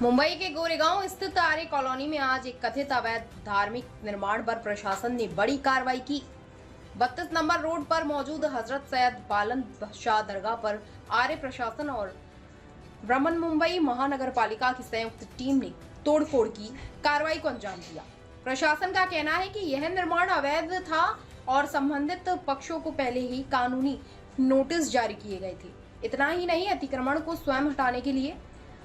मुंबई के गोरेगांव स्थित आर्य कॉलोनी में आज एक कथित अवैध धार्मिक निर्माण पर प्रशासन ने बड़ी कार्रवाई की। 32 नंबर रोड पर मौजूद हजरत सैयद बालन शाह दरगाह पर आर्य प्रशासन और ब्रह्मन मुंबई महानगर पालिका की संयुक्त टीम ने तोड़फोड़ की कार्रवाई को अंजाम दिया। प्रशासन का कहना है कि यह निर्माण अवैध था और संबंधित पक्षों को पहले ही कानूनी नोटिस जारी किए गए थे। इतना ही नहीं, अतिक्रमण को स्वयं हटाने के लिए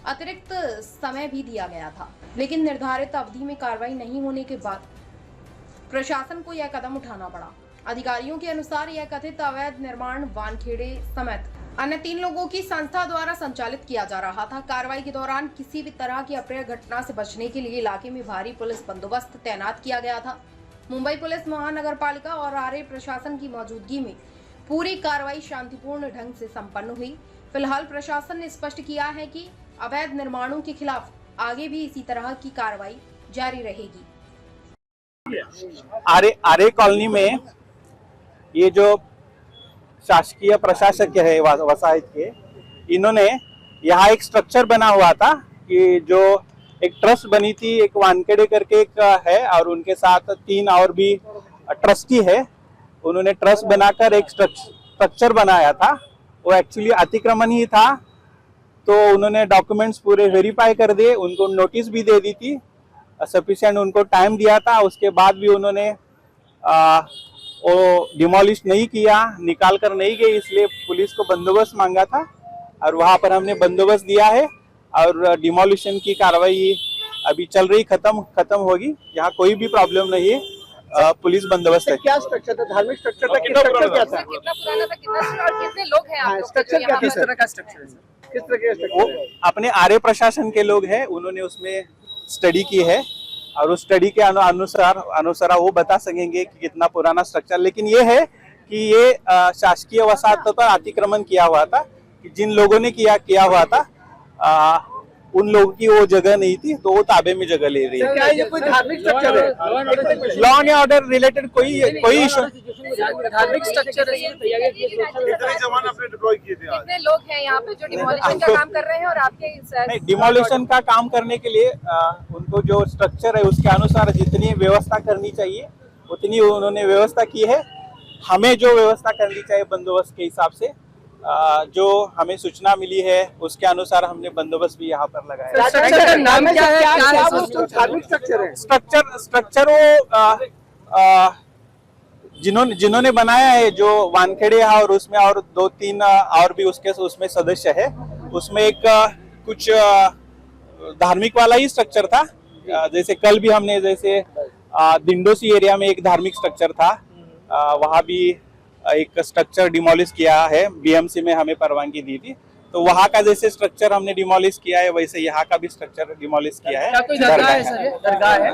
अतिरिक्त समय भी दिया गया था, लेकिन निर्धारित अवधि में कार्रवाई नहीं होने के बाद प्रशासन को यह कदम उठाना पड़ा। अधिकारियों के अनुसार यह कथित अवैध निर्माण वानखेड़े समेत अन्य 3 लोगों की संस्था द्वारा संचालित किया जा रहा था। कार्रवाई के दौरान किसी भी तरह की अप्रिय घटना से बचने के लिए इलाके में भारी पुलिस बंदोबस्त तैनात किया गया था। मुंबई पुलिस महानगर पालिका और आर्य प्रशासन की मौजूदगी में पूरी कार्रवाई शांतिपूर्ण ढंग से संपन्न हुई। फिलहाल प्रशासन ने स्पष्ट किया है कि अवैध निर्माणों के खिलाफ आगे भी इसी तरह की कार्रवाई जारी रहेगी। आर्य कॉलोनी में ये जो शासकीय प्रशासक है वसाहत के, इन्होंने यहाँ एक स्ट्रक्चर बना हुआ था कि जो एक ट्रस्ट बनी थी, एक वानखेड़े करके एक है और उनके साथ 3 और भी ट्रस्टी है। उन्होंने ट्रस्ट बनाकर एक स्ट्रक्चर बनाया था। वो एक्चुअली अतिक्रमण ही था, तो उन्होंने डॉक्यूमेंट्स पूरे वेरीफाई कर दिए, उनको नोटिस भी दे दी थी, सफिशिएंट उनको टाइम दिया था। उसके बाद भी उन्होंने वो डिमोलिश नहीं किया, निकाल कर नहीं गए, इसलिए पुलिस को बंदोबस्त मांगा था और वहां पर हमने बंदोबस्त दिया है और डिमोलिशन की कार्रवाई अभी चल रही, खत्म होगी। यहाँ कोई भी प्रॉब्लम नहीं है, पुलिस बंदोबस्त है। क्या स्ट्रक्चर था? धार्मिक स्ट्रक्चर था? कितना पुराना था? कितना पुराना था? कितना और कितने लोग हैं आप लोग? स्ट्रक्चर क्या किस तरह का स्ट्रक्चर है? किस तरह के स्ट्रक्चर वो है? अपने आर्य प्रशासन के लोग हैं, उन्होंने उसमें स्टडी की है और उस स्टडी के अनुसार वो बता सकेंगे कि कितना पुराना स्ट्रक्चर। लेकिन ये है कि ये शासकीय वसाहत पर अतिक्रमण किया हुआ था, कि जिन लोगों ने किया हुआ था उन लोगों की वो जगह नहीं थी, तो वो ताबे में जगह ले रही है। क्या ये कोई धार्मिक स्ट्रक्चर है? लॉ एंड ऑर्डर रिलेटेड कोई इशू। धार्मिक स्ट्रक्चर है। कितने लोग हैं यहाँ पे जो डिमोलिशन का काम कर रहे हैं और आपके डिमोलिशन का काम करने के लिए उनको जो स्ट्रक्चर है उसके अनुसार जितनी व्यवस्था करनी चाहिए उतनी उन्होंने व्यवस्था की है। हमें जो व्यवस्था करनी चाहिए बंदोबस्त के हिसाब से, जो हमें सूचना मिली है उसके अनुसार हमने बंदोबस्त भी यहाँ पर लगाया। स्ट्रक्चर का नाम क्या है? धार्मिक स्ट्रक्चर है? स्ट्रक्चर वो जिन्होंने बनाया है, जो वानखेड़े है और उसमें और 2-3 और भी उसमें सदस्य है, उसमें एक कुछ धार्मिक वाला ही स्ट्रक्चर था। जैसे कल भी हमने जैसे दिंडोसी एरिया में एक धार्मिक स्ट्रक्चर था, वहाँ भी एक स्ट्रक्चर डिमोलिश किया है। बीएमसी में हमें परवानगी दी थी, तो वहाँ का जैसे स्ट्रक्चर हमने डिमोलिश किया है वैसे यहाँ का भी स्ट्रक्चर डिमोलिश किया है। क्या कोई दरगाह है सर? दरगाह है?